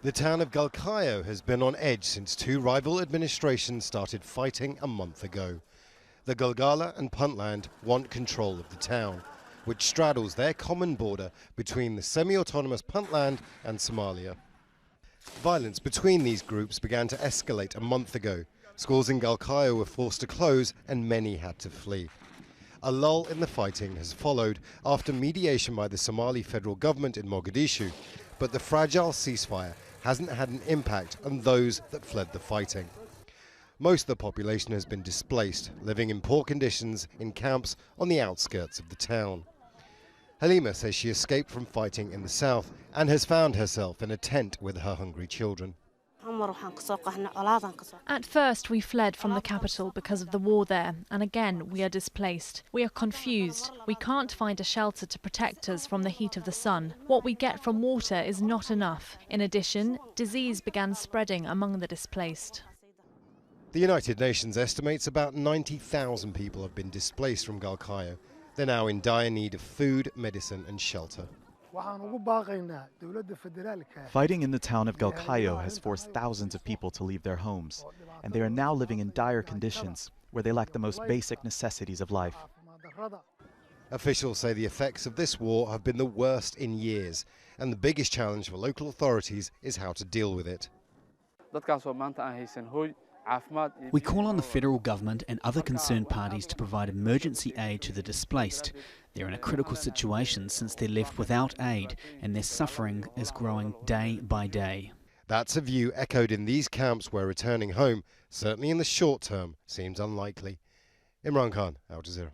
The town of Galkayo has been on edge since two rival administrations started fighting a month ago. The Galgala and Puntland want control of the town, which straddles their common border between the semi-autonomous Puntland and Somalia. Violence between these groups began to escalate a month ago. Schools in Galkayo were forced to close and many had to flee. A lull in the fighting has followed after mediation by the Somali federal government in Mogadishu, but the fragile ceasefire hasn't had an impact on those that fled the fighting. Most of the population has been displaced, living in poor conditions in camps on the outskirts of the town. Halima says she escaped from fighting in the south and has found herself in a tent with her hungry children. At first we fled from the capital because of the war there, and again we are displaced. We are confused. We can't find a shelter to protect us from the heat of the sun. What we get from water is not enough. In addition, disease began spreading among the displaced. The United Nations estimates about 90,000 people have been displaced from Galkayo. They're now in dire need of food, medicine and shelter. Fighting in the town of Galkayo has forced thousands of people to leave their homes, and they are now living in dire conditions where they lack the most basic necessities of life. Officials say the effects of this war have been the worst in years, and the biggest challenge for local authorities is how to deal with it. We call on the federal government and other concerned parties to provide emergency aid to the displaced. They're in a critical situation since they're left without aid, and their suffering is growing day by day. That's a view echoed in these camps where returning home, certainly in the short term, seems unlikely. Imran Khan, Al Jazeera.